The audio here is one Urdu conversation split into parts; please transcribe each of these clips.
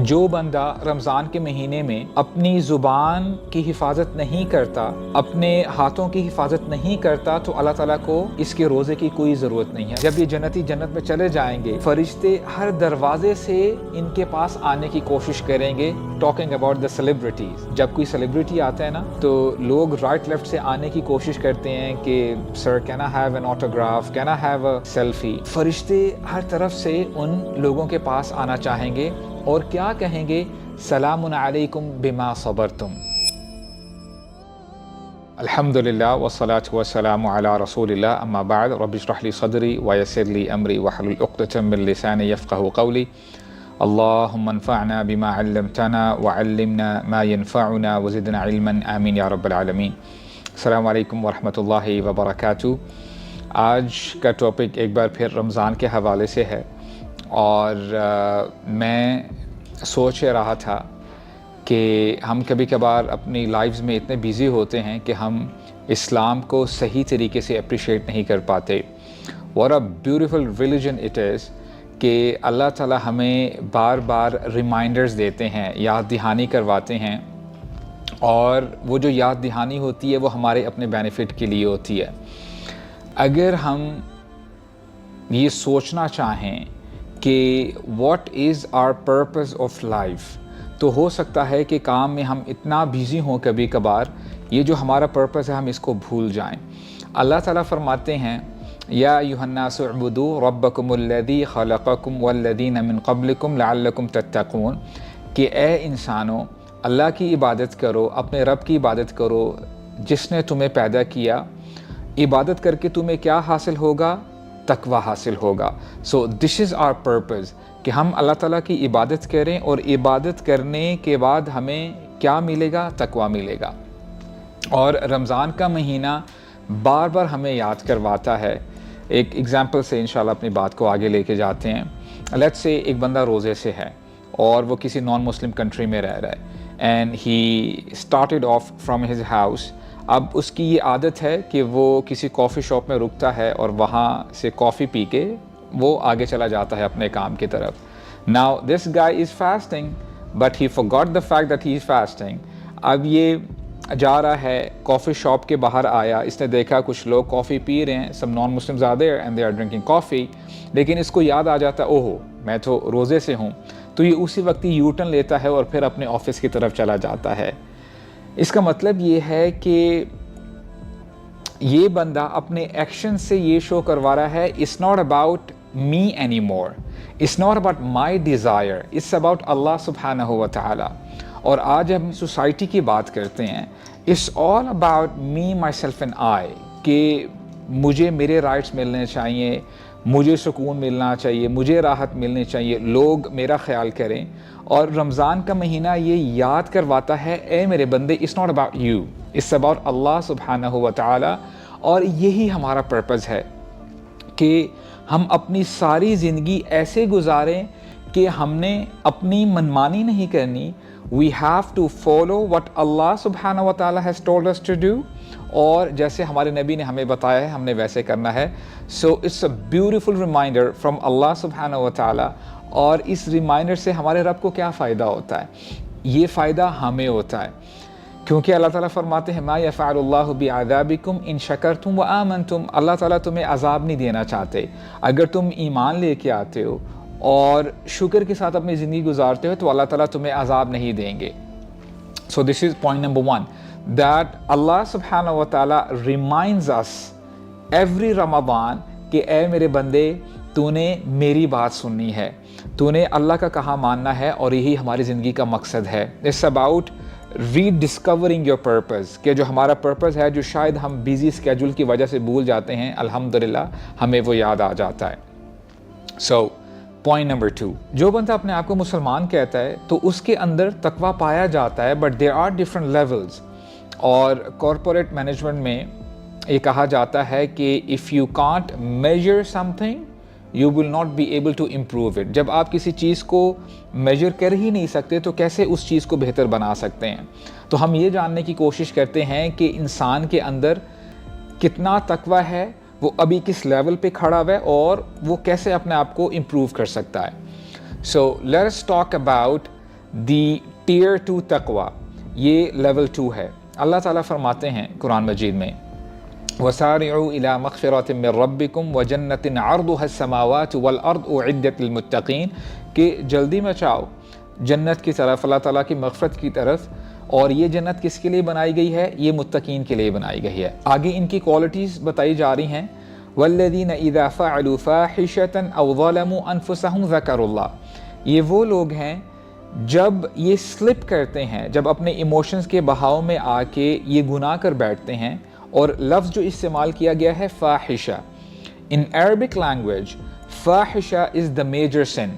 جو بندہ رمضان کے مہینے میں اپنی زبان کی حفاظت نہیں کرتا، اپنے ہاتھوں کی حفاظت نہیں کرتا، تو اللہ تعالیٰ کو اس کے روزے کی کوئی ضرورت نہیں ہے۔ جب یہ جنتی جنت میں چلے جائیں گے، فرشتے ہر دروازے سے ان کے پاس آنے کی کوشش کریں گے۔ ٹاکنگ اباؤٹ دا سیلیبریٹیز، جب کوئی سیلیبریٹی آتا ہے نا تو لوگ رائٹ لیفٹ سے آنے کی کوشش کرتے ہیں کہ sir can I have an autograph, can I have a selfie. فرشتے ہر طرف سے ان لوگوں کے پاس آنا چاہیں گے اور کیا کہیں گے؟ سلام علیکم بما صبرتم۔ الحمدللہ والصلاة والسلام علی رسول اللہ، اما بعد، رب اشرح لی صدری ویسر لی امری واحلل عقدۃ من لسانی یفقہوا قولی۔ اللہم انفعنا بما علمتنا وعلمنا ما ينفعنا وزدنا علما، آمین یا رب العالمین۔ السلام علیکم ورحمۃ اللہ وبرکاتہ۔ آج کا ٹاپک ایک بار پھر رمضان کے حوالے سے ہے، اور میں سوچ رہا تھا کہ ہم کبھی کبھار اپنی لائفز میں اتنے بیزی ہوتے ہیں کہ ہم اسلام کو صحیح طریقے سے اپریشیٹ نہیں کر پاتے۔ what a beautiful religion it is کہ اللہ تعالیٰ ہمیں بار بار ریمائنڈرز دیتے ہیں، یاد دہانی کرواتے ہیں، اور وہ جو یاد دہانی ہوتی ہے وہ ہمارے اپنے بینیفٹ کے لیے ہوتی ہے۔ اگر ہم یہ سوچنا چاہیں کہ what is our purpose of life, تو ہو سکتا ہے کہ کام میں ہم اتنا بیزی ہوں کبھی کبھار، یہ جو ہمارا پرپز ہے ہم اس کو بھول جائیں۔ اللہ تعالیٰ فرماتے ہیں یا ایھا الناس اعبدوا ربکم الذی خلقکم والذین من قبلکم لعلکم تتقون، کہ اے انسانوں اللہ کی عبادت کرو، اپنے رب کی عبادت کرو جس نے تمہیں پیدا کیا۔ عبادت کر کے تمہیں کیا حاصل ہوگا؟ تقوی حاصل ہوگا۔ سو دس از آر پرپز کہ ہم اللہ تعالیٰ کی عبادت کریں، اور عبادت کرنے کے بعد ہمیں کیا ملے گا؟ تقوی ملے گا۔ اور رمضان کا مہینہ بار بار ہمیں یاد کرواتا ہے۔ ایک ایگزامپل سے انشاءاللہ اپنی بات کو آگے لے کے جاتے ہیں۔ لیٹس سے ایک بندہ روزے سے ہے اور وہ کسی نان مسلم کنٹری میں رہ رہا ہے، and he started off from his house. اب اس کی یہ عادت ہے کہ وہ کسی کافی شاپ میں رکتا ہے اور وہاں سے کافی پی کے وہ آگے چلا جاتا ہے اپنے کام کی طرف۔ Now this guy is fasting but he forgot the fact that he is fasting۔ اب یہ جا رہا ہے، کافی شاپ کے باہر آیا، اس نے دیکھا کچھ لوگ کافی پی رہے ہیں، some non-Muslims are there and they are drinking coffee، لیکن اس کو یاد آ جاتا ہے اوہو میں تو روزے سے ہوں، تو یہ اسی وقت یو ٹرن لیتا ہے اور پھر اپنے آفس کی طرف چلا جاتا ہے۔ اس کا مطلب یہ ہے کہ یہ بندہ اپنے ایکشن سے یہ شو کروا رہا ہے it's not about me anymore، it's not about my desire، it's about اللہ سبحانہ و تعالی۔ اور آج ہم سوسائٹی کی بات کرتے ہیں، it's all about me myself and I، کہ مجھے میرے رائٹس ملنے چاہیے، مجھے سکون ملنا چاہیے، مجھے راحت ملنی چاہیے، لوگ میرا خیال کریں۔ اور رمضان کا مہینہ یہ یاد کرواتا ہے اے میرے بندے it's not about you، it's about اللہ سبحانہ و تعالی۔ اور یہی ہمارا پرپز ہے کہ ہم اپنی ساری زندگی ایسے گزاریں کہ ہم نے اپنی منمانی نہیں کرنی، we have to follow what اللہ سبحانہ و تعالی has told us to do، اور جیسے ہمارے نبی نے ہمیں بتایا ہے ہم نے ویسے کرنا ہے۔ So it's a beautiful reminder from اللہ سبحانہ و تعالی۔ اور اس ریمائنڈر سے ہمارے رب کو کیا فائدہ ہوتا ہے؟ یہ فائدہ ہمیں ہوتا ہے، کیونکہ اللہ تعالیٰ فرماتے ہیں ما یفعل اللہ بعذابکم ان شکرتم وآمنتم، اللہ تعالیٰ تمہیں عذاب نہیں دینا چاہتے، اگر تم ایمان لے کے آتے ہو اور شکر کے ساتھ اپنی زندگی گزارتے ہو تو اللہ تعالیٰ تمہیں عذاب نہیں دیں گے۔ سو دس از پوائنٹ نمبر 1، that اللہ سبحانہ و تعالیٰ reminds us every رمضان کہ اے میرے بندے تو نے میری بات سننی ہے، تو نے اللہ کا کہا ماننا ہے، اور یہی ہماری زندگی کا مقصد ہے۔ It's about rediscovering your purpose، کہ جو ہمارا پرپز ہے جو شاید ہم بیزی اسکیجول کی وجہ سے بھول جاتے ہیں، الحمدللہ ہمیں وہ یاد آ جاتا ہے۔ سو پوائنٹ نمبر 2، جو بندہ اپنے آپ کو مسلمان کہتا ہے تو اس کے اندر تقویٰ پایا جاتا ہے، but there are different levels۔ اور کارپوریٹ مینجمنٹ میں یہ کہا جاتا ہے کہ if you can't measure something you will not be able to improve it۔ جب آپ کسی چیز کو میجر کر ہی نہیں سکتے تو کیسے اس چیز کو بہتر بنا سکتے ہیں؟ تو ہم یہ جاننے کی کوشش کرتے ہیں کہ انسان کے اندر کتنا تقویٰ ہے، وہ ابھی کس لیول پہ کھڑا ہوا ہے، اور وہ کیسے اپنے آپ کو امپروو کر سکتا ہے۔ So let's talk about the tier 2 تقوی، یہ لیول 2 ہے۔ اللہ تعالیٰ فرماتے ہیں قرآن مجید میں وَسَارِعُوا إِلَىٰ مَغْفِرَةٍ مِّن رَّبِّكُمْ وَجَنَّةٍ عَرْضُهَا السَّمَاوَاتُ وَالْأَرْضُ أُعِدَّتْ لِلْمُتَّقِينَ کہ جلدی مچاؤ جنت کی طرف، اللہ تعالیٰ کی مغفرت کی طرف، اور یہ جنت کس کے لیے بنائی گئی ہے؟ یہ متقین کے لیے بنائی گئی ہے۔ آگے ان کی کوالٹیز بتائی جا رہی ہیں وَالَّذِينَ إِذَا فَعَلُوا فَاحِشَةً أَوْ ظَلَمُوا أَنفُسَهُمْ ذَكَرُوا اللَّهَ، یہ وہ لوگ ہیں جب یہ سلپ کرتے ہیں، جب اپنے ایموشنز کے بہاؤ میں آ کے یہ گناہ کر بیٹھتے ہیں، اور لفظ جو استعمال کیا گیا ہے فاحشہ، in Arabic language fahisha is the major sin,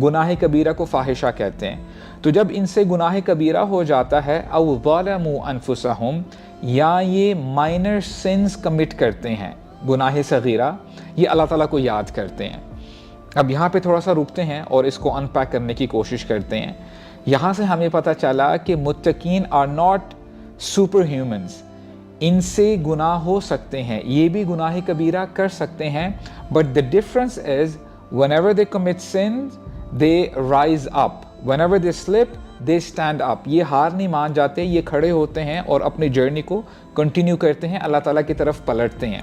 گناہ کبیرہ کو فاحشہ کہتے ہیں۔ تو جب ان سے گناہ کبیرہ ہو جاتا ہے او ظلموا انفسہم، یا یہ مائنر سنز کمٹ کرتے ہیں، گناہ صغیرہ، یہ اللہ تعالیٰ کو یاد کرتے ہیں۔ اب یہاں پہ تھوڑا سا رکتے ہیں اور اس کو انپیک کرنے کی کوشش کرتے ہیں۔ یہاں سے ہمیں پتہ چلا کہ متقین آر ناٹ سپر ہیومنز، ان سے گناہ ہو سکتے ہیں، یہ بھی گناہ کبیرہ کر سکتے ہیں، but the difference is whenever they commit sins they rise up, whenever they slip they stand up، یہ ہار نہیں مان جاتے، یہ کھڑے ہوتے ہیں اور اپنی جرنی کو کنٹینیو کرتے ہیں، اللہ تعالیٰ کی طرف پلٹتے ہیں۔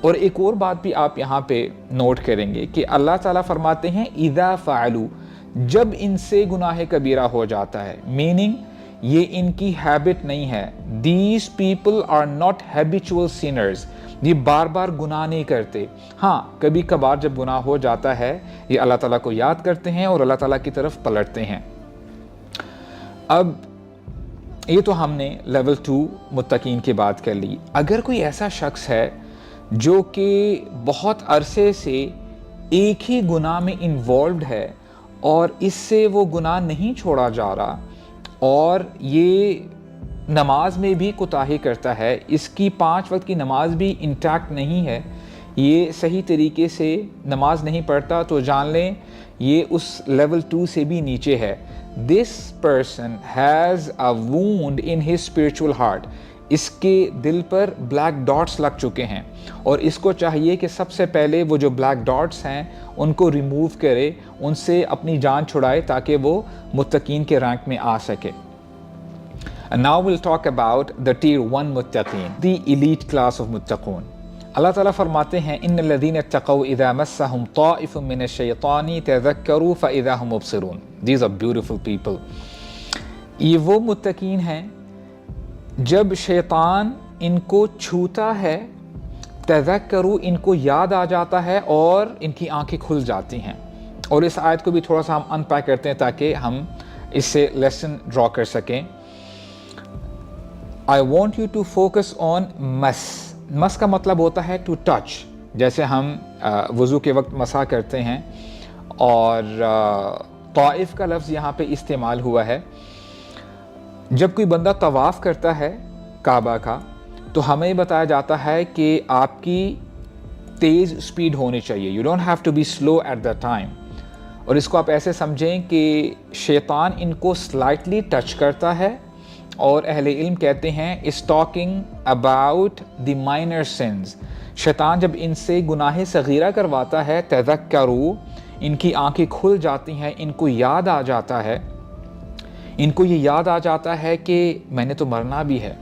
اور ایک اور بات بھی آپ یہاں پہ نوٹ کریں گے کہ اللہ تعالیٰ فرماتے ہیں اذا فعلوا، جب ان سے گناہ کبیرہ ہو جاتا ہے، میننگ یہ ان کی ہیبٹ نہیں ہے، these people are not habitual sinners, یہ بار بار گناہ نہیں کرتے، ہاں کبھی کبھار جب گناہ ہو جاتا ہے یہ اللہ تعالیٰ کو یاد کرتے ہیں اور اللہ تعالیٰ کی طرف پلٹتے ہیں۔ اب یہ تو ہم نے لیول 2 متقین کی بات کر لی۔ اگر کوئی ایسا شخص ہے جو کہ بہت عرصے سے ایک ہی گناہ میں انوالوڈ ہے اور اس سے وہ گناہ نہیں چھوڑا جا رہا، اور یہ نماز میں بھی کوتاہی کرتا ہے، اس کی 5 وقت کی نماز بھی انٹیکٹ نہیں ہے، یہ صحیح طریقے سے نماز نہیں پڑھتا، تو جان لیں یہ اس لیول 2 سے بھی نیچے ہے۔ This person has a wound in his spiritual heart, اس کے دل پر بلیک ڈاٹس لگ چکے ہیں، اور اس کو چاہیے کہ سب سے پہلے وہ جو بلیک ڈاٹس ہیں ان کو ریموو کرے، ان سے اپنی جان چھڑائے تاکہ وہ متقین کے رینک میں آ سکے۔ And now we'll talk about the tier 1 متقین، the elite class of متقون۔ اللہ تعالیٰ فرماتے ہیں ان الذین اتقوا اذا مسهم طائف من الشیطان تذکروا فاذا هم مبصرون، these are beautiful people۔ یہ وہ متقین ہیں جب شیطان ان کو چھوتا ہے، تذکروا، ان کو یاد آ جاتا ہے اور ان کی آنکھیں کھل جاتی ہیں۔ اور اس آیت کو بھی تھوڑا سا ہم انپیک کرتے ہیں تاکہ ہم اس سے لیسن ڈرا کر سکیں۔ I want you to focus on مس۔ مس کا مطلب ہوتا ہے to touch، جیسے ہم وضو کے وقت مسح کرتے ہیں، اور طائف کا لفظ یہاں پہ استعمال ہوا ہے۔ جب کوئی بندہ طواف کرتا ہے کعبہ کا تو ہمیں بتایا جاتا ہے کہ آپ کی تیز سپیڈ ہونی چاہیے، you don't have to be slow at that time۔ اور اس کو آپ ایسے سمجھیں کہ شیطان ان کو سلائٹلی ٹچ کرتا ہے، اور اہل علم کہتے ہیں is talking about the minor sins۔ شیطان جب ان سے گناہ صغیرہ کرواتا ہے، تذکروا، ان کی آنکھیں کھل جاتی ہیں، ان کو یاد آ جاتا ہے، ان کو یہ یاد آ جاتا ہے کہ میں نے تو مرنا بھی ہے،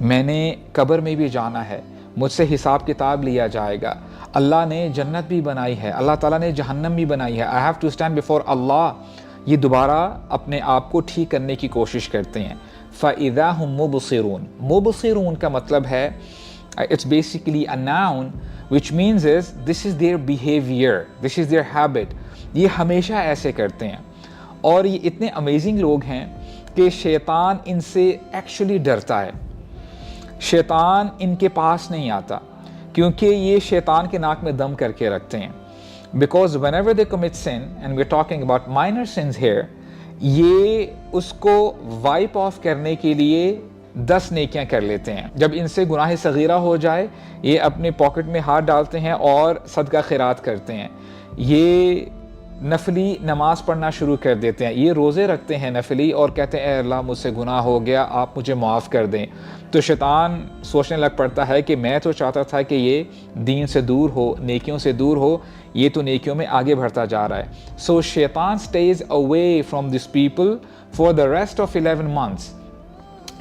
میں نے قبر میں بھی جانا ہے، مجھ سے حساب کتاب لیا جائے گا، اللہ نے جنت بھی بنائی ہے، اللہ تعالیٰ نے جہنم بھی بنائی ہے، I have to stand before Allah۔ یہ دوبارہ اپنے آپ کو ٹھیک کرنے کی کوشش کرتے ہیں۔ فَإِذَا هُمْ مُبْصِرُونَ، مبصرون کا مطلب ہے it's basically a noun which means is this is their behavior, this is their habit، یہ ہمیشہ ایسے کرتے ہیں۔ اور یہ اتنے امیزنگ لوگ ہیں کہ شیطان ان سے ایکچولی ڈرتا ہے، شیطان ان کے پاس نہیں آتا، کیونکہ یہ شیطان کے ناک میں دم کر کے رکھتے ہیں۔ Because whenever they commit sin, and we're talking about minor sins here، یہ اس کو وائپ آف کرنے کے لیے 10 نیکیاں کر لیتے ہیں۔ جب ان سے گناہ صغیرہ ہو جائے یہ اپنے پاکٹ میں ہاتھ ڈالتے ہیں اور صدقہ خیرات کرتے ہیں، یہ نفلی نماز پڑھنا شروع کر دیتے ہیں، یہ روزے رکھتے ہیں نفلی اور کہتے ہیں اے اللہ مجھ سے گناہ ہو گیا، آپ مجھے معاف کر دیں۔ تو شیطان سوچنے لگ پڑتا ہے کہ میں تو چاہتا تھا کہ یہ دین سے دور ہو، نیکیوں سے دور ہو، یہ تو نیکیوں میں آگے بڑھتا جا رہا ہے۔ سو شیطان stays away from these people For the rest of 11 months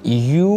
You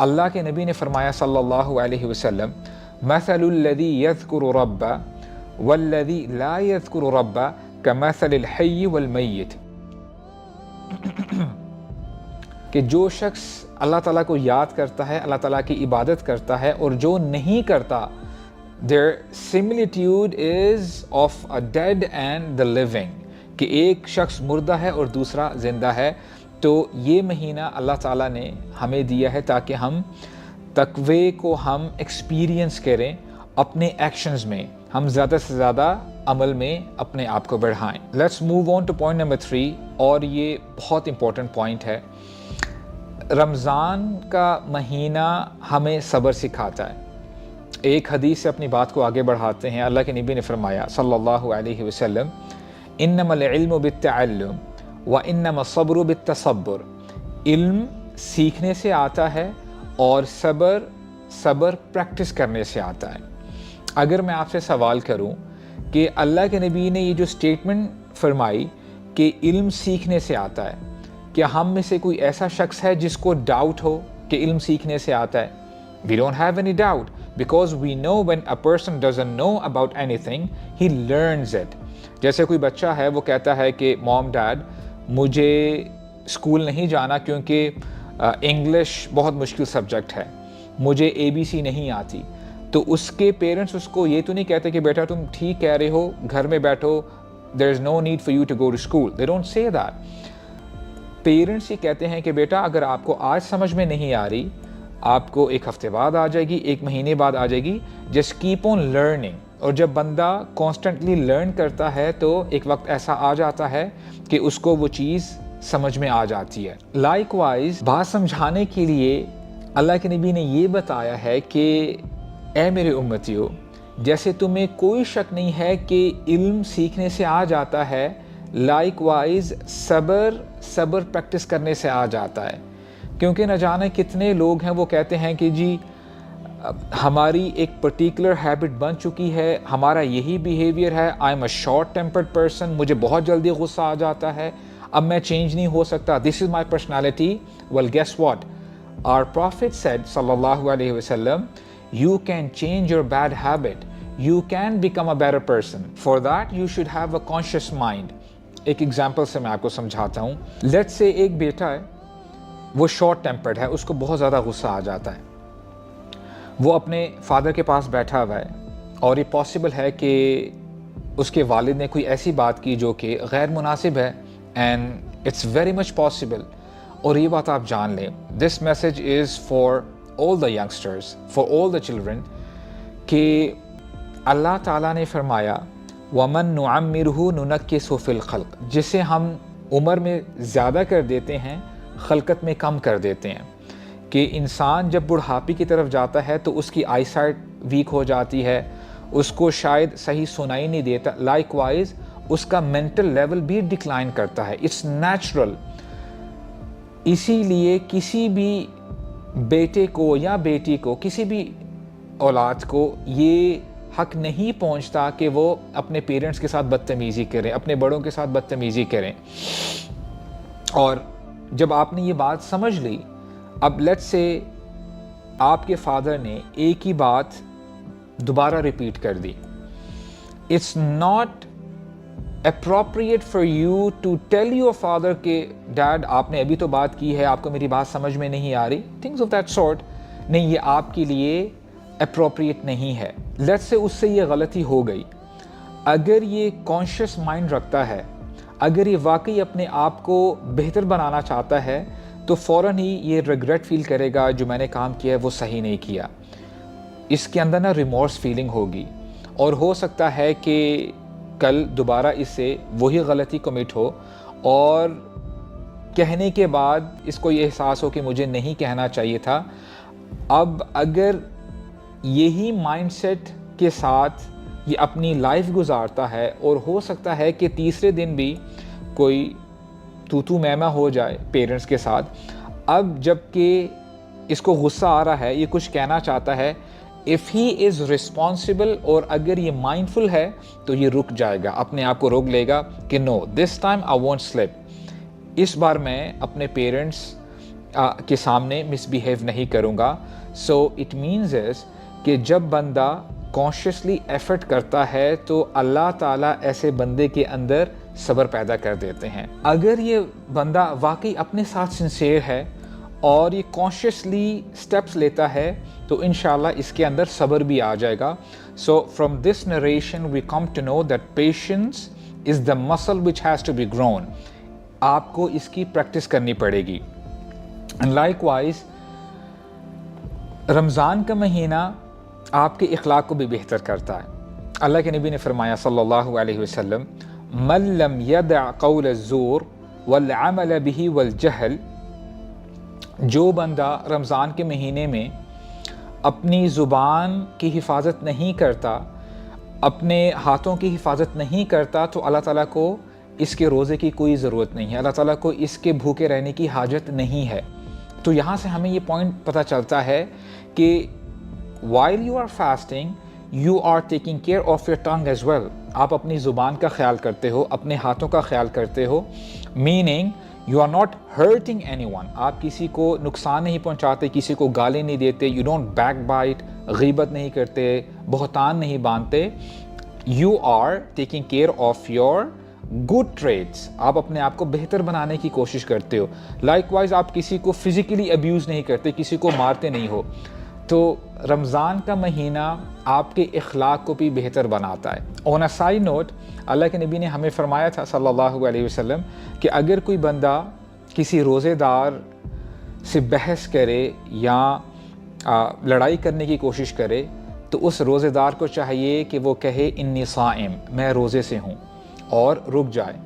اللہ کے نبی نے فرمایا صلی اللہ علیہ وسلم مثل الذی یذکر رب والذی لا یذکر رب کمثل الحی والمیت، کہ جو شخص اللہ تعالیٰ کو یاد کرتا ہے، اللہ تعالیٰ کی عبادت کرتا ہے، اور جو نہیں کرتا، their similitude is of a dead and the living، کہ ایک شخص مردہ ہے اور دوسرا زندہ ہے۔ تو یہ مہینہ اللہ تعالیٰ نے ہمیں دیا ہے تاکہ ہم تقوی کو ہم ایکسپیرینس کریں، اپنے ایکشنز میں ہم زیادہ سے زیادہ عمل میں اپنے آپ کو بڑھائیں۔ Let's move on to point number 3، اور یہ بہت امپورٹنٹ پوائنٹ ہے۔ رمضان کا مہینہ ہمیں صبر سکھاتا ہے۔ ایک حدیث سے اپنی بات کو آگے بڑھاتے ہیں۔ اللہ کے نبی نے فرمایا صلی اللہ علیہ وسلم انما العلم بالتعلم وانما الصبر بالتصبر، علم سیکھنے سے آتا ہے اور صبر پریکٹس کرنے سے آتا ہے۔ اگر میں آپ سے سوال کروں کہ اللہ کے نبی نے یہ جو سٹیٹمنٹ فرمائی کہ علم سیکھنے سے آتا ہے، کیا ہم میں سے کوئی ایسا شخص ہے جس کو ڈاؤٹ ہو کہ علم سیکھنے سے آتا ہے؟ We don't have any doubt because we know when a person doesn't know about anything, he learns it۔ جیسے کوئی بچہ ہے وہ کہتا ہے کہ مام ڈیڈ مجھے اسکول نہیں جانا کیونکہ انگلش بہت مشکل سبجیکٹ ہے، مجھے ABC نہیں آتی، تو اس کے پیرنٹس اس کو یہ تو نہیں کہتے کہ بیٹا تم ٹھیک کہہ رہے ہو، گھر میں بیٹھو، there is no need for you to go to school۔ They don't say that۔ Parents یہ کہتے ہیں کہ بیٹا اگر آپ کو آج سمجھ میں نہیں آ رہی، آپ کو ایک ہفتے بعد آ جائے گی، ایک مہینے بعد آ جائے گی، جسٹ کیپ آن لرننگ۔ اور جب بندہ کانسٹنٹلی لرن کرتا ہے تو ایک وقت ایسا آ جاتا ہے کہ اس کو وہ چیز سمجھ میں آ جاتی ہے۔ لائک وائز بات سمجھانے کے لیے اللہ کے نبی نے یہ بتایا ہے کہ اے میرے امتیو، جیسے تمہیں کوئی شک نہیں ہے کہ علم سیکھنے سے آ جاتا ہے، لائک وائز صبر پریکٹس کرنے سے آ جاتا ہے۔ کیونکہ نہ جانے کتنے لوگ ہیں وہ کہتے ہیں کہ جی ہماری ایک پرٹیکولر ہیبٹ بن چکی ہے، ہمارا یہی بیہیویئر ہے، I am a short tempered person, مجھے بہت جلدی غصہ آ جاتا ہے، اب میں چینج نہیں ہو سکتا، this is my personality. Well guess what, our prophet said صلی اللہ علیہ وسلم you can change your bad habit, you can become a better person, for that you should have a conscious mind. ایک ایگزامپل سے میں آپ کو سمجھاتا ہوں۔ لیٹس سے ایک بیٹا ہے، وہ شارٹ ٹیمپرڈ ہے، اس کو بہت زیادہ غصہ آ جاتا ہے، وہ اپنے فادر کے پاس بیٹھا ہوا ہے، اور یہ پاسبل ہے کہ اس کے والد نے کوئی ایسی بات کی جو کہ غیر مناسب ہے، and it's very much possible. اور یہ بات آپ جان لیں، this message is for all the youngsters, for all the children, کہ اللہ تعالیٰ نے فرمایا وَمَن نُعَمِّرْهُ نُنَكِّسْهُ فِي الْخَلْقِ، جسے ہم عمر میں زیادہ کر دیتے ہیں خلقت میں کم کر دیتے ہیں، کہ انسان جب بڑھاپے کی طرف جاتا ہے تو اس کی آئی سائٹ ویک ہو جاتی ہے، اس کو شاید صحیح سنائی نہیں دیتا، لائک وائز اس کا مینٹل لیول بھی ڈکلائن کرتا ہے، اٹس نیچرل۔ اسی لیے کسی بھی بیٹے کو یا بیٹی کو، کسی بھی اولاد کو یہ حق نہیں پہنچتا کہ وہ اپنے پیرنٹس کے ساتھ بدتمیزی کریں، اپنے بڑوں کے ساتھ بدتمیزی کریں۔ اور جب آپ نے یہ بات سمجھ لی، اب لیٹس سے آپ کے فادر نے ایک ہی بات دوبارہ ریپیٹ کر دی، it's not appropriate for you to tell your father کہ ڈیڈ آپ نے ابھی تو بات کی ہے، آپ کو میری بات سمجھ میں نہیں آ رہی، تھنگس آف دیٹ سارٹ، نہیں، یہ آپ کے لیے اپروپریٹ نہیں ہے۔ لیٹس سے اس سے یہ غلطی ہو گئی، اگر یہ کانشیس مائنڈ رکھتا ہے، اگر یہ واقعی اپنے آپ کو بہتر بنانا چاہتا ہے، تو فوراً ہی یہ ریگریٹ فیل کرے گا جو میں نے کام کیا ہے وہ صحیح نہیں کیا، اس کے اندر نا ریمورس فیلنگ ہوگی، اور ہو سکتا ہے کہ کل دوبارہ اس سے وہی غلطی کمٹ ہو، اور کہنے کے بعد اس کو یہ احساس ہو کہ مجھے نہیں کہنا چاہیے تھا۔ اب اگر یہی مائنڈ سیٹ کے ساتھ یہ اپنی لائف گزارتا ہے، اور ہو سکتا ہے کہ تیسرے دن بھی کوئی تو میمہ ہو جائے پیرنٹس کے ساتھ، اب جب کہ اس کو غصہ آ رہا ہے، یہ کچھ کہنا چاہتا ہے، if he is responsible، اور اگر یہ مائنڈفل ہے تو یہ رک جائے گا، اپنے آپ کو روک لے گا کہ no, this time I won't slip، اس بار میں اپنے پیرنٹس کے سامنے مس بیہیو نہیں کروں گا. سو اٹ مینز از کہ جب بندہ کانشیسلی ایفرٹ کرتا ہے تو اللہ تعالیٰ ایسے بندے کے اندر صبر پیدا کر دیتے ہیں. اگر یہ بندہ واقعی اپنے ساتھ سنسیئر ہے اور یہ کانشیسلی سٹیپس لیتا ہے تو انشاءاللہ اس کے اندر صبر بھی آ جائے گا. So from this narration we come to know that patience is the muscle which has to be grown. آپ کو اس کی پریکٹس کرنی پڑے گی. اینڈ لائک وائز رمضان کا مہینہ آپ کے اخلاق کو بھی بہتر کرتا ہے. اللہ کے نبی نے فرمایا صلی اللہ علیہ وسلم من لم يدع قول الزور والعمل به والجهل، جو بندہ رمضان کے مہینے میں اپنی زبان کی حفاظت نہیں کرتا، اپنے ہاتھوں کی حفاظت نہیں کرتا، تو اللہ تعالیٰ کو اس کے روزے کی کوئی ضرورت نہیں ہے، اللہ تعالیٰ کو اس کے بھوکے رہنے کی حاجت نہیں ہے. تو یہاں سے ہمیں یہ پوائنٹ پتہ چلتا ہے کہ while you are fasting you are taking care of your tongue as well. آپ اپنی زبان کا خیال کرتے ہو، اپنے ہاتھوں کا خیال کرتے ہو، meaning you are not hurting anyone. آپ کسی کو نقصان نہیں پہنچاتے، کسی کو گالی نہیں دیتے، you don't backbite، غیبت نہیں کرتے، بہتان نہیں باندھتے. you are taking care of your good traits. آپ اپنے آپ کو بہتر بنانے کی کوشش کرتے ہو. likewise آپ کسی کو physically abuse نہیں کرتے، کسی کو مارتے نہیں ہو. تو رمضان کا مہینہ آپ کے اخلاق کو بھی بہتر بناتا ہے. on a side note اللہ کے نبی نے ہمیں فرمایا تھا صلی اللہ علیہ وسلم کہ اگر کوئی بندہ کسی روزے دار سے بحث کرے یا لڑائی کرنے کی کوشش کرے تو اس روزے دار کو چاہیے کہ وہ کہے انی صائم، میں روزے سے ہوں، اور رک جائے.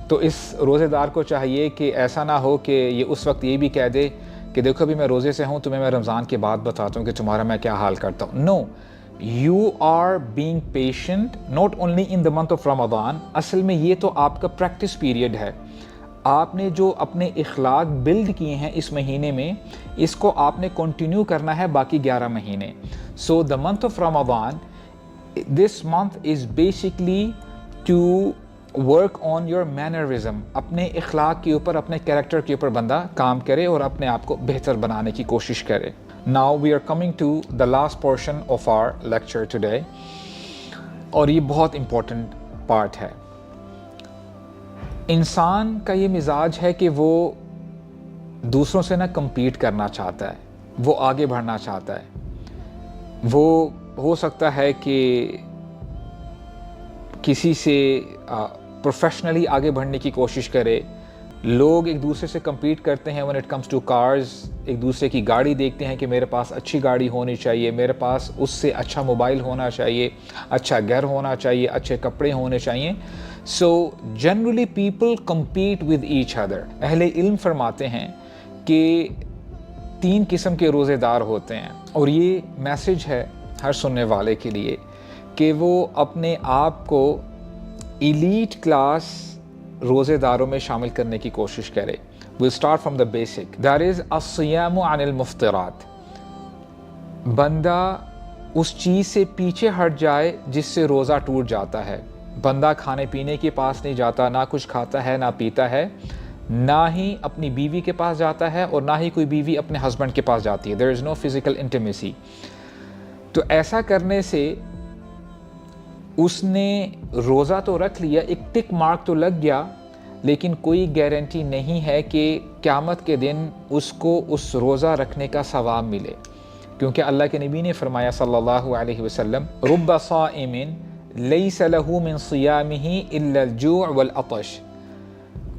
تو اس روزے دار کو چاہیے کہ ایسا نہ ہو کہ یہ اس وقت یہ بھی کہہ دے کہ دیکھو ابھی میں روزے سے ہوں، تمہیں میں رمضان کے بعد بتاتا ہوں کہ تمہارا میں کیا حال کرتا ہوں. No, you are being patient not only in the month of Ramadan. اصل میں یہ تو آپ کا پریکٹس پیریڈ ہے. آپ نے جو اپنے اخلاق بلڈ کیے ہیں اس مہینے میں، اس کو آپ نے کنٹینیو کرنا ہے باقی 11 مہینے. So the month of Ramadan, this month is basically to work on your mannerism. اپنے اخلاق کے اوپر، اپنے کیریکٹر کے اوپر بندہ کام کرے اور اپنے آپ کو بہتر بنانے کی کوشش کرے. Now we are coming to the last portion of our lecture today, اور یہ بہت امپورٹنٹ پارٹ ہے. انسان کا یہ مزاج ہے کہ وہ دوسروں سے نہ کمپیٹ کرنا چاہتا ہے، وہ آگے بڑھنا چاہتا ہے. وہ ہو سکتا ہے کہ کسی سے پروفیشنلی آگے بڑھنے کی کوشش کرے. لوگ ایک دوسرے سے کمپیٹ کرتے ہیں when it comes to cars. ایک دوسرے کی گاڑی دیکھتے ہیں کہ میرے پاس اچھی گاڑی ہونی چاہیے، میرے پاس اس سے اچھا موبائل ہونا چاہیے، اچھا گھر ہونا چاہیے، اچھے کپڑے ہونے چاہیے. So generally people compete with each other. اہل علم فرماتے ہیں کہ 3 قسم کے روزے دار ہوتے ہیں، اور یہ میسج ہے ہر سننے والے کے لیے کہ وہ اپنے آپ کو ایلیٹ کلاس روزے داروں میں شامل کرنے کی کوشش کرے. We'll start from the basic. That is الصيام عن المفطرات. بندہ اس چیز سے پیچھے ہٹ جائے جس سے روزہ ٹوٹ جاتا ہے. بندہ کھانے پینے کے پاس نہیں جاتا، نہ کچھ کھاتا ہے نہ پیتا ہے، نہ ہی اپنی بیوی کے پاس جاتا ہے، اور نہ ہی کوئی بیوی اپنے ہسبینڈ کے پاس جاتی ہے. There is no physical intimacy. تو ایسا کرنے سے اس نے روزہ تو رکھ لیا، ایک ٹک مارک تو لگ گیا، لیکن کوئی گارنٹی نہیں ہے کہ قیامت کے دن اس کو اس روزہ رکھنے کا ثواب ملے. کیونکہ اللہ کے نبی نے فرمایا صلی اللہ علیہ وسلم رب صائم لیس لہ من صیامہ الا الجوع والعطش.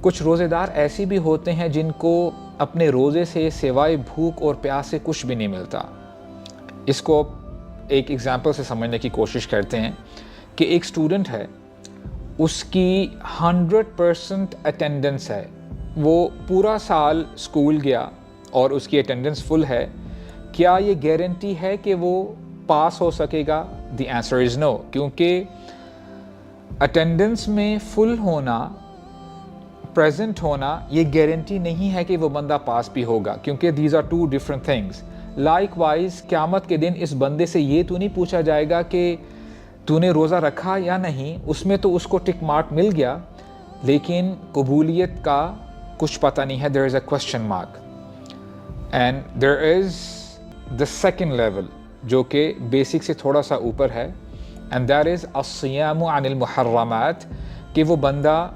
کچھ روزے دار ایسے بھی ہوتے ہیں جن کو اپنے روزے سے سوائے بھوک اور پیاس سے کچھ بھی نہیں ملتا. اس کو ایک ایگزامپل سے سمجھنے کی کوشش کرتے ہیں کہ ایک اسٹوڈنٹ ہے، اس کی 100% اٹینڈنس ہے، وہ پورا سال اسکول گیا اور اس کی اٹینڈنس فل ہے. کیا یہ گارنٹی ہے کہ وہ پاس ہو سکے گا؟ دی آنسر از نو. کیونکہ اٹینڈنس میں فل ہونا، پریزنٹ ہونا، یہ گارنٹی نہیں ہے کہ وہ بندہ پاس بھی ہوگا، کیونکہ these are 2 different things. Likewise قیامت کے دن اس بندے سے یہ تو نہیں پوچھا جائے گا کہ تو نے روزہ رکھا یا نہیں. اس میں تو اس کو ٹک مارک مل گیا، لیکن قبولیت کا کچھ پتہ نہیں ہے. There is a question mark. And there is the second level جو کہ بیسک سے تھوڑا سا اوپر ہے، اینڈ دیٹ از الصیام عن المحرمات، کہ وہ بندہ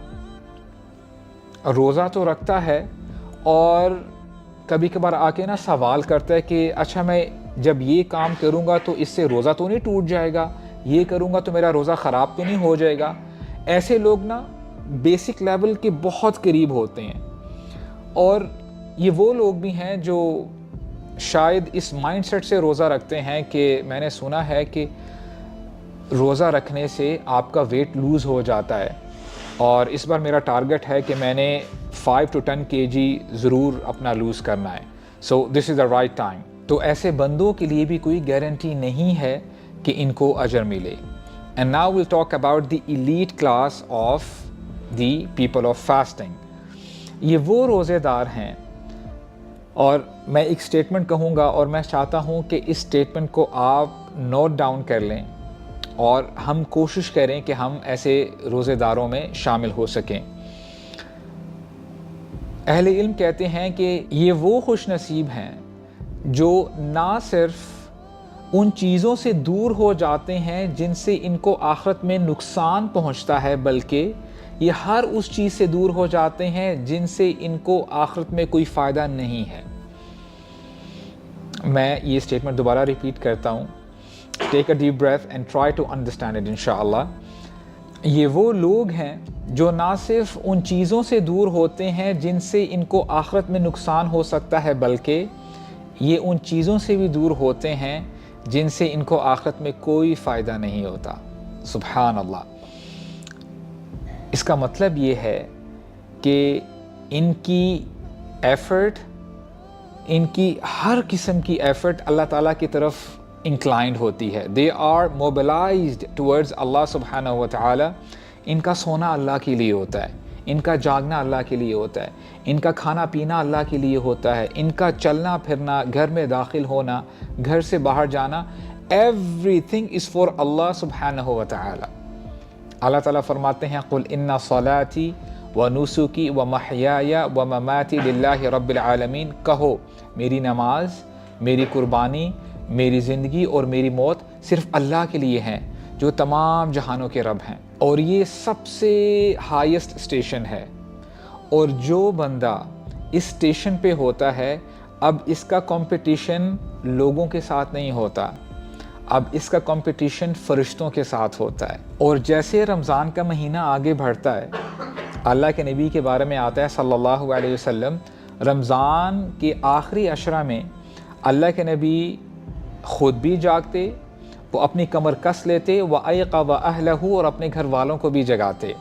روزہ تو رکھتا ہے اور کبھی کبھار آ کے نا سوال کرتا ہے کہ اچھا میں جب یہ کام کروں گا تو اس سے روزہ تو نہیں ٹوٹ جائے گا، یہ کروں گا تو میرا روزہ خراب تو نہیں ہو جائے گا۔ ایسے لوگ نا بیسک لیول کے بہت قریب ہوتے ہیں، اور یہ وہ لوگ بھی ہیں جو شاید اس مائنڈ سیٹ سے روزہ رکھتے ہیں کہ میں نے سنا ہے کہ روزہ رکھنے سے آپ کا ویٹ لوز ہو جاتا ہے، اور اس بار میرا ٹارگٹ ہے کہ میں نے 5 to 10 kg ضرور اپنا لوز کرنا ہے، سو دس از دا رائٹ ٹائم۔ تو ایسے بندوں کے لیے بھی کوئی گارنٹی نہیں ہے کہ ان کو اجر ملے۔ And now we'll talk about the elite class of the people of fasting. یہ وہ روزے دار ہیں، اور میں ایک سٹیٹمنٹ کہوں گا اور میں چاہتا ہوں کہ اس سٹیٹمنٹ کو آپ نوٹ ڈاؤن کر لیں اور ہم کوشش کریں کہ ہم ایسے روزے داروں میں شامل ہو سکیں۔ اہل علم کہتے ہیں کہ یہ وہ خوش نصیب ہیں جو نہ صرف ان چیزوں سے دور ہو جاتے ہیں جن سے ان کو آخرت میں نقصان پہنچتا ہے، بلکہ یہ ہر اس چیز سے دور ہو جاتے ہیں جن سے ان کو آخرت میں کوئی فائدہ نہیں ہے۔ میں یہ سٹیٹمنٹ دوبارہ ریپیٹ کرتا ہوں، take a deep breath and try to understand it انشاءاللہ۔ یہ وہ لوگ ہیں جو نہ صرف ان چیزوں سے دور ہوتے ہیں جن سے ان کو آخرت میں نقصان ہو سکتا ہے، بلکہ یہ ان چیزوں سے بھی دور ہوتے ہیں جن سے ان کو آخرت میں کوئی فائدہ نہیں ہوتا۔ سبحان اللہ۔ اس کا مطلب یہ ہے کہ ان کی ایفرٹ، ان کی ہر قسم کی ایفرٹ اللہ تعالیٰ کی طرف انکلائنڈ ہوتی ہے۔ دے آر موبلائزڈ ٹورڈز اللہ سبحانہ و تعالیٰ۔ ان کا سونا اللہ کے لیے ہوتا ہے، ان کا جاگنا اللہ کے لیے ہوتا ہے، ان کا کھانا پینا اللہ کے لیے ہوتا ہے، ان کا چلنا پھرنا، گھر میں داخل ہونا، گھر سے باہر جانا، ایوری تھنگ از فار اللہ سبحانہ و تعالیٰ۔ اللہ تعالیٰ فرماتے ہیں قل ان صلاتی و نسکی و محیای و مماتی للہ رب العالمین، کہو میری نماز، میری قربانی، میری زندگی اور میری موت صرف اللہ کے لیے ہیں جو تمام جہانوں کے رب ہیں۔ اور یہ سب سے ہائیسٹ اسٹیشن ہے، اور جو بندہ اس اسٹیشن پہ ہوتا ہے اب اس کا کمپٹیشن لوگوں کے ساتھ نہیں ہوتا، اب اس کا کمپٹیشن فرشتوں کے ساتھ ہوتا ہے۔ اور جیسے رمضان کا مہینہ آگے بڑھتا ہے، اللہ کے نبی کے بارے میں آتا ہے صلی اللہ علیہ وسلم، رمضان کے آخری عشرہ میں اللہ کے نبی خود بھی جاگتے، وہ اپنی کمر کس لیتے، وَأَيْقَظَ أَهْلَهُ، اور اپنے گھر والوں کو بھی جگاتے۔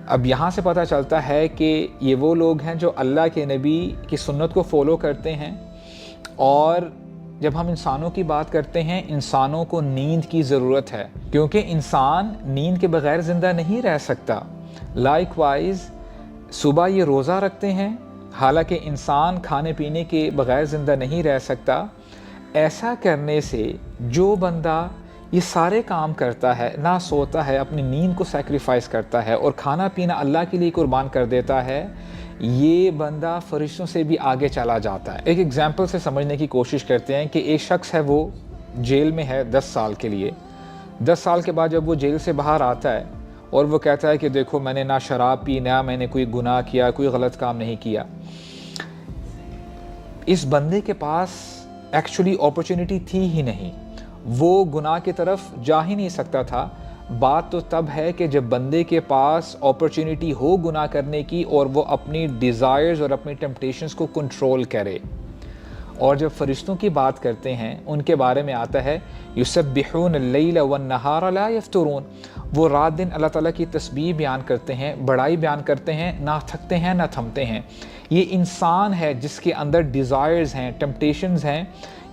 اب یہاں سے پتہ چلتا ہے کہ یہ وہ لوگ ہیں جو اللہ کے نبی کی سنت کو فالو کرتے ہیں۔ اور جب ہم انسانوں کی بات کرتے ہیں، انسانوں کو نیند کی ضرورت ہے، کیونکہ انسان نیند کے بغیر زندہ نہیں رہ سکتا۔ لائک وائز صبح یہ روزہ رکھتے ہیں، حالانکہ انسان کھانے پینے کے بغیر زندہ نہیں رہ سکتا۔ ایسا کرنے سے جو بندہ یہ سارے کام کرتا ہے، نہ سوتا ہے، اپنی نیند کو سیکریفائس کرتا ہے اور کھانا پینا اللہ کے لیے قربان کر دیتا ہے، یہ بندہ فرشتوں سے بھی آگے چلا جاتا ہے۔ ایک ایگزامپل سے سمجھنے کی کوشش کرتے ہیں کہ ایک شخص ہے، وہ جیل میں ہے 10 سال کے لیے۔ 10 سال کے بعد جب وہ جیل سے باہر آتا ہے اور وہ کہتا ہے کہ دیکھو میں نے نہ شراب پی، نہ میں نے کوئی گناہ کیا، کوئی غلط کام نہیں کیا، اس بندے کے پاس ایکچولی اپرچونٹی تھی ہی نہیں، وہ گناہ کی طرف جا ہی نہیں سکتا تھا۔ بات تو تب ہے کہ جب بندے کے پاس اپرچونٹی ہو گناہ کرنے کی اور وہ اپنی ڈیزائرز اور اپنی ٹیمپٹیشنز کو کنٹرول کرے۔ اور جب فرشتوں کی بات کرتے ہیں، ان کے بارے میں آتا ہے یسبحون اللیل والنہار لا یفترون، وہ رات دن اللہ تعالیٰ کی تسبیح بیان کرتے ہیں، بڑائی بیان کرتے ہیں، نہ تھکتے ہیں نہ تھمتے ہیں۔ یہ انسان ہے جس کے اندر ڈیزائرز ہیں، ٹیمپٹیشنز ہیں،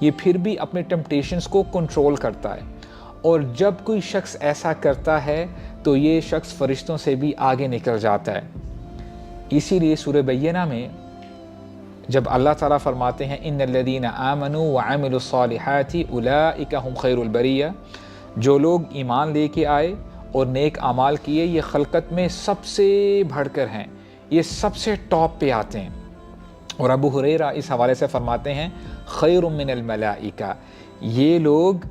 یہ پھر بھی اپنے ٹیمپٹیشنز کو کنٹرول کرتا ہے۔ اور جب کوئی شخص ایسا کرتا ہے تو یہ شخص فرشتوں سے بھی آگے نکل جاتا ہے۔ اسی لیے سورہ بینہ میں جب اللہ تعالیٰ فرماتے ہیں ان الذین آمنوا وعملوا الصالحات اولئک هم خیر البریہ، جو لوگ ایمان لے کے آئے اور نیک اعمال کیے، یہ خلقت میں سب سے بڑھ کر ہیں، یہ سب سے ٹاپ پہ آتے ہیں۔ اور ابو ہریرہ اس حوالے سے فرماتے ہیں خیر من الملائکہ، یہ لوگ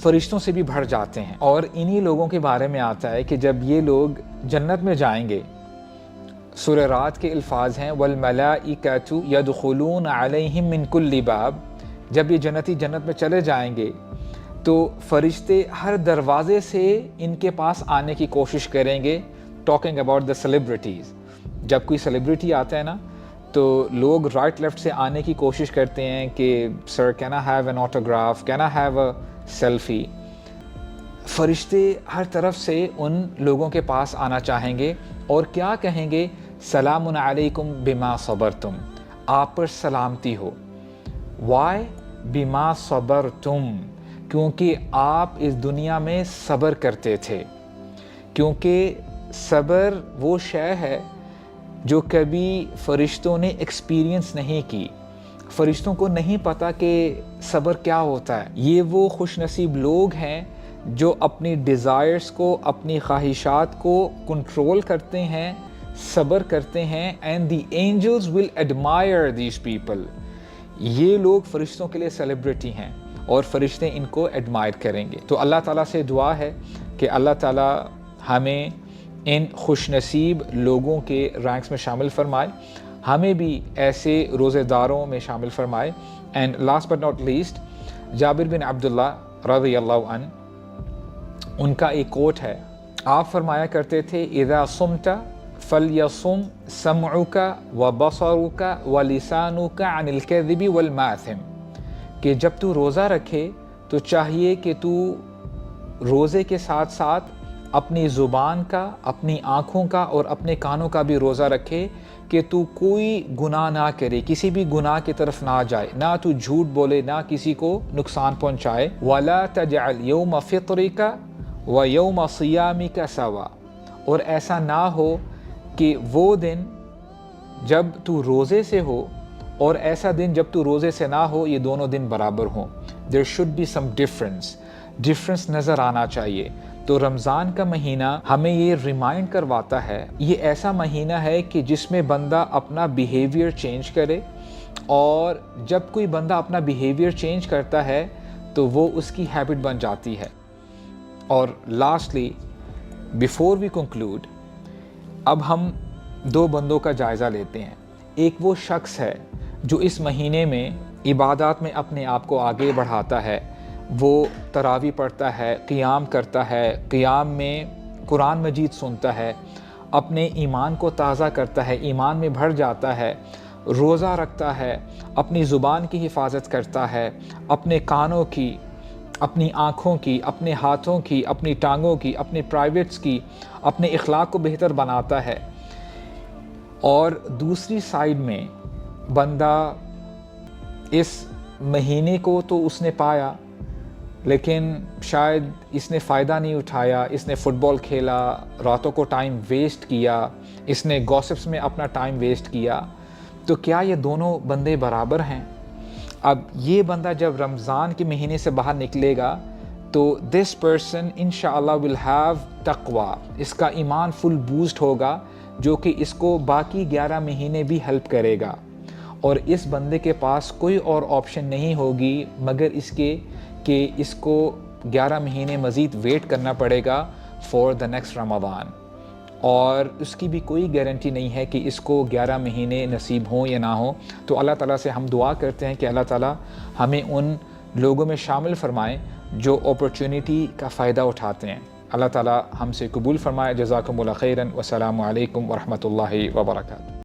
فرشتوں سے بھی بڑھ جاتے ہیں۔ اور انہی لوگوں کے بارے میں آتا ہے کہ جب یہ لوگ جنت میں جائیں گے، سورہ رات کے الفاظ ہیں والملائکۃ یدخلون علیہم من کل باب، جب یہ جنتی جنت میں چلے جائیں گے تو فرشتے ہر دروازے سے ان کے پاس آنے کی کوشش کریں گے۔ ٹاکنگ اباؤٹ دا سیلیبریٹیز، جب کوئی سیلیبریٹی آتا ہے نا تو لوگ رائٹ لیفٹ سے آنے کی کوشش کرتے ہیں کہ sir can I have an autograph, can I have a selfie. فرشتے ہر طرف سے ان لوگوں کے پاس آنا چاہیں گے اور کیا کہیں گے؟ سلام علیکم بما صبرتم، آپ پر سلامتی ہو۔ وائی؟ بما صبرتم، کیونکہ آپ اس دنیا میں صبر کرتے تھے۔ کیونکہ صبر وہ شے ہے جو کبھی فرشتوں نے ایکسپیرینس نہیں کی، فرشتوں کو نہیں پتہ کہ صبر کیا ہوتا ہے۔ یہ وہ خوش نصیب لوگ ہیں جو اپنی ڈیزائرز کو، اپنی خواہشات کو کنٹرول کرتے ہیں، صبر کرتے ہیں، and the angels will admirer these people. یہ لوگ فرشتوں کے لیے سیلیبریٹی ہیں اور فرشتے ان کو ایڈمائر کریں گے۔ تو اللہ تعالیٰ سے دعا ہے کہ اللہ تعالیٰ ہمیں ان خوش نصیب لوگوں کے رینکس میں شامل فرمائے، ہمیں بھی ایسے روزے داروں میں شامل فرمائے۔ And last but not least, Jabir bin Abdullah رضی اللہ عنہ، ان کا ایک کوٹ ہے، آپ فرمایا کرتے تھے اذا صمت فلیصم سمعک وبصرک ولسانک عن الکذب والماثم، کہ جب تو روزہ رکھے تو چاہیے کہ تو روزے کے ساتھ ساتھ اپنی زبان کا، اپنی آنکھوں کا اور اپنے کانوں کا بھی روزہ رکھے کہ تو کوئی گناہ نہ کرے، کسی بھی گناہ کی طرف نہ جائے، نہ تو جھوٹ بولے، نہ کسی کو نقصان پہنچائے۔ وَلَا تَجْعَلْ يَوْمَ فِطْرِكَ وَيَوْمَ صِيَامِكَ سَوَا، اور ایسا نہ ہو کہ وہ دن جب تو روزے سے ہو اور ایسا دن جب تو روزے سے نہ ہو، یہ دونوں دن برابر ہوں۔ There should be some difference نظر آنا چاہیے۔ تو رمضان کا مہینہ ہمیں یہ ریمائنڈ کرواتا ہے، یہ ایسا مہینہ ہے کہ جس میں بندہ اپنا بیہیویئر چینج کرے، اور جب کوئی بندہ اپنا بیہیویئر چینج کرتا ہے تو وہ اس کی ہیبٹ بن جاتی ہے۔ اور لاسٹلی بیفور وی کنکلوڈ، اب ہم دو بندوں کا جائزہ لیتے ہیں۔ ایک وہ شخص ہے جو اس مہینے میں عبادات میں اپنے آپ کو آگے بڑھاتا ہے، وہ تراویح پڑھتا ہے، قیام کرتا ہے، قیام میں قرآن مجید سنتا ہے، اپنے ایمان کو تازہ کرتا ہے، ایمان میں بڑھ جاتا ہے، روزہ رکھتا ہے، اپنی زبان کی حفاظت کرتا ہے، اپنے کانوں کی، اپنی آنکھوں کی، اپنے ہاتھوں کی، اپنی ٹانگوں کی، اپنے پرائیویٹس کی، اپنے اخلاق کو بہتر بناتا ہے۔ اور دوسری سائیڈ میں بندہ اس مہینے کو تو اس نے پایا، لیکن شاید اس نے فائدہ نہیں اٹھایا، اس نے فٹ بال کھیلا، راتوں کو ٹائم ویسٹ کیا، اس نے گوسپس میں اپنا ٹائم ویسٹ کیا، تو کیا یہ دونوں بندے برابر ہیں؟ اب یہ بندہ جب رمضان کے مہینے سے باہر نکلے گا تو دس پرسن انشاءاللہ ول ہیو تقوی، اس کا ایمان فل بوسٹ ہوگا، جو کہ اس کو باقی 11 مہینے بھی ہیلپ کرے گا، اور اس بندے کے پاس کوئی اور آپشن نہیں ہوگی مگر اس کے کہ اس کو 11 مہینے مزید ویٹ کرنا پڑے گا فار دا نیکسٹ رمضان، اور اس کی بھی کوئی گارنٹی نہیں ہے کہ اس کو 11 مہینے نصیب ہوں یا نہ ہوں۔ تو اللہ تعالیٰ سے ہم دعا کرتے ہیں کہ اللہ تعالیٰ ہمیں ان لوگوں میں شامل فرمائیں جو اپرچونٹی کا فائدہ اٹھاتے ہیں۔ اللہ تعالیٰ ہم سے قبول فرمائے۔ جزاکم اللہ خیراً، والسلام علیکم ورحمۃ اللہ وبرکاتہ۔